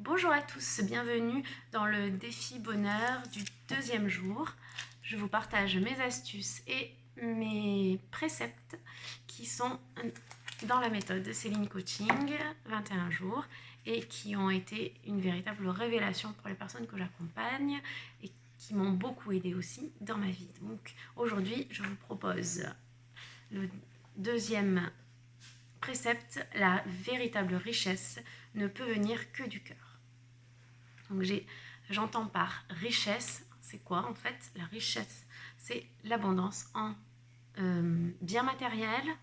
Bonjour à tous, bienvenue dans le défi bonheur du deuxième jour. Je vous partage mes astuces et mes préceptes qui sont dans la méthode Céline Coaching 21 jours et qui ont été une véritable révélation pour les personnes que j'accompagne et qui m'ont beaucoup aidé aussi dans ma vie. Donc aujourd'hui, je vous propose le deuxième précepte, la véritable richesse ne peut venir que du cœur. Donc j'entends par richesse, c'est quoi en fait? La richesse, c'est l'abondance en biens matériels,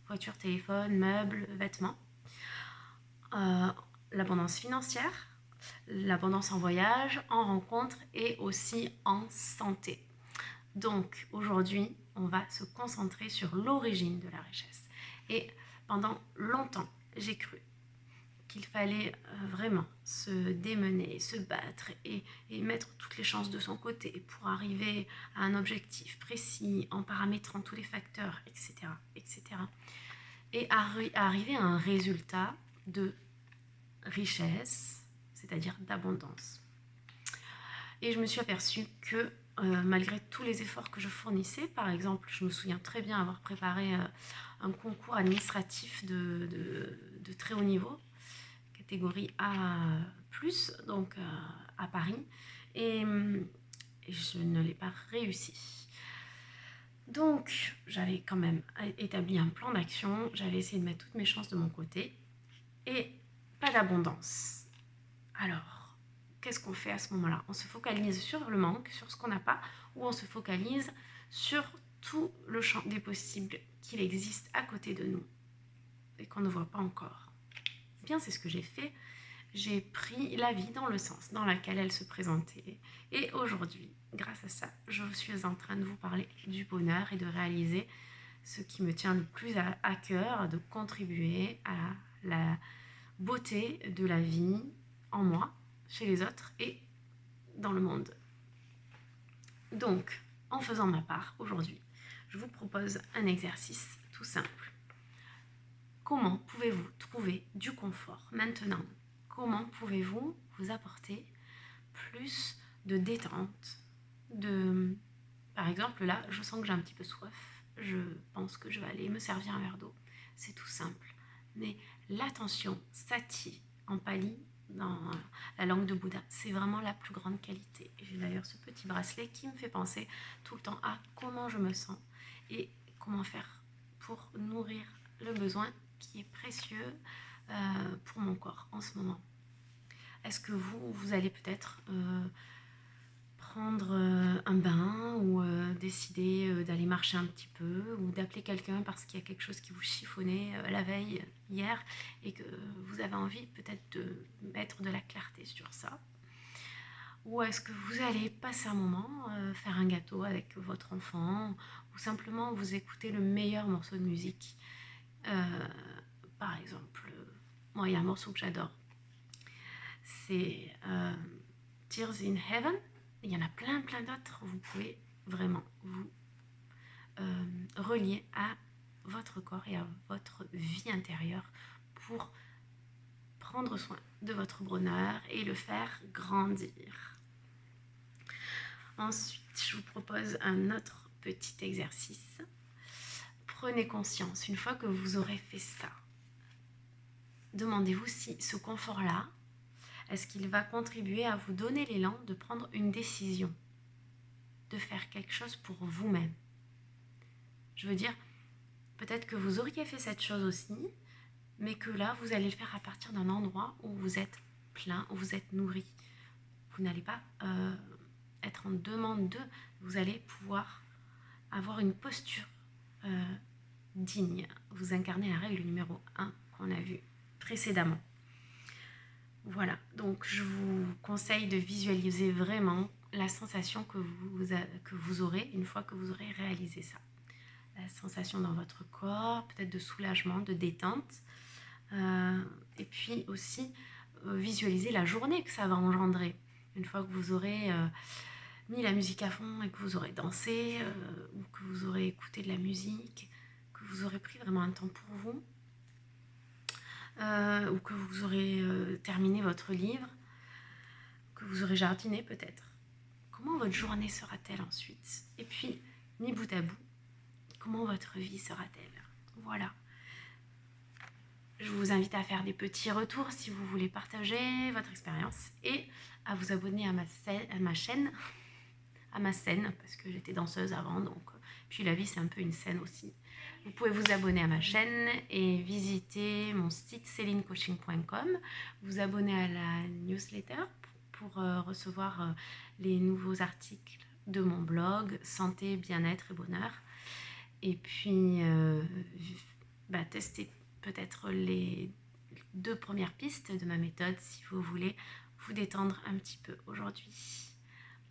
voiture, téléphone, meubles, vêtements, l'abondance financière, l'abondance en voyage, en rencontres et aussi en santé. Donc aujourd'hui, on va se concentrer sur l'origine de la richesse. Et pendant longtemps, j'ai cru qu'il fallait vraiment se démener, se battre et mettre toutes les chances de son côté pour arriver à un objectif précis en paramétrant tous les facteurs, etc. etc. et arriver à un résultat de richesse, c'est-à-dire d'abondance. Et je me suis aperçue que malgré tous les efforts que je fournissais, par exemple, je me souviens très bien avoir préparé un concours administratif de très haut niveau, catégorie A+, donc à Paris, et je ne l'ai pas réussi. Donc, j'avais quand même établi un plan d'action, j'avais essayé de mettre toutes mes chances de mon côté, et pas d'abondance. Alors, qu'est-ce qu'on fait à ce moment-là? On se focalise sur le manque, sur ce qu'on n'a pas, ou on se focalise sur tout le champ des possibles qu'il existe à côté de nous, et qu'on ne voit pas encore. Eh bien, c'est ce que j'ai fait. J'ai pris la vie dans le sens dans lequel elle se présentait. Et aujourd'hui, grâce à ça, je suis en train de vous parler du bonheur et de réaliser ce qui me tient le plus à cœur, de contribuer à la beauté de la vie en moi, chez les autres et dans le monde. Donc, en faisant ma part aujourd'hui, je vous propose un exercice tout simple. Comment pouvez-vous trouver du confort maintenant? Comment pouvez-vous vous apporter plus de détente, Par exemple, là, je sens que j'ai un petit peu soif. Je pense que je vais aller me servir un verre d'eau. C'est tout simple. Mais l'attention, sati, en pali, dans la langue de Bouddha, c'est vraiment la plus grande qualité. J'ai d'ailleurs ce petit bracelet qui me fait penser tout le temps à comment je me sens et comment faire pour nourrir le besoin qui est précieux pour mon corps en ce moment. Est-ce que vous allez peut-être prendre un bain ou décider d'aller marcher un petit peu ou d'appeler quelqu'un parce qu'il y a quelque chose qui vous chiffonnait la veille, hier, et que vous avez envie peut-être de mettre de la clarté sur ça? Ou est-ce que vous allez passer un moment, faire un gâteau avec votre enfant ou simplement vous écouter le meilleur morceau de musique? Par exemple, moi il y a un morceau que j'adore, c'est Tears in Heaven. Il y en a plein d'autres. Vous pouvez vraiment vous relier à votre corps et à votre vie intérieure pour prendre soin de votre bonheur et le faire grandir. Ensuite, je vous propose un autre petit exercice. Prenez conscience, une fois que vous aurez fait ça, demandez-vous si ce confort-là, est-ce qu'il va contribuer à vous donner l'élan de prendre une décision, de faire quelque chose pour vous-même. Je veux dire, peut-être que vous auriez fait cette chose aussi, mais que là, vous allez le faire à partir d'un endroit où vous êtes plein, où vous êtes nourri. Vous n'allez pas être en demande de, vous allez pouvoir avoir une posture digne. Vous incarnez la règle numéro 1 qu'on a vue précédemment. Voilà, donc je vous conseille de visualiser vraiment la sensation que vous aurez une fois que vous aurez réalisé ça. La sensation dans votre corps, peut-être de soulagement, de détente. Et puis aussi visualiser la journée que ça va engendrer. Une fois que vous aurez mis la musique à fond et que vous aurez dansé ou que vous aurez écouté de la musique, que vous aurez pris vraiment un temps pour vous. ou que vous aurez terminé votre livre, que vous aurez jardiné peut-être. Comment votre journée sera-t-elle ensuite? Et puis, mis bout à bout, comment votre vie sera-t-elle? Voilà. Je vous invite à faire des petits retours si vous voulez partager votre expérience et à vous abonner à ma chaîne, parce que j'étais danseuse avant, donc puis la vie c'est un peu une scène aussi. Vous pouvez vous abonner à ma chaîne et visiter mon site celinecoaching.com, vous abonner à la newsletter pour recevoir les nouveaux articles de mon blog Santé, bien-être et bonheur. Et puis tester peut-être les 2 premières pistes de ma méthode si vous voulez vous détendre un petit peu aujourd'hui.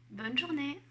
Bonne journée!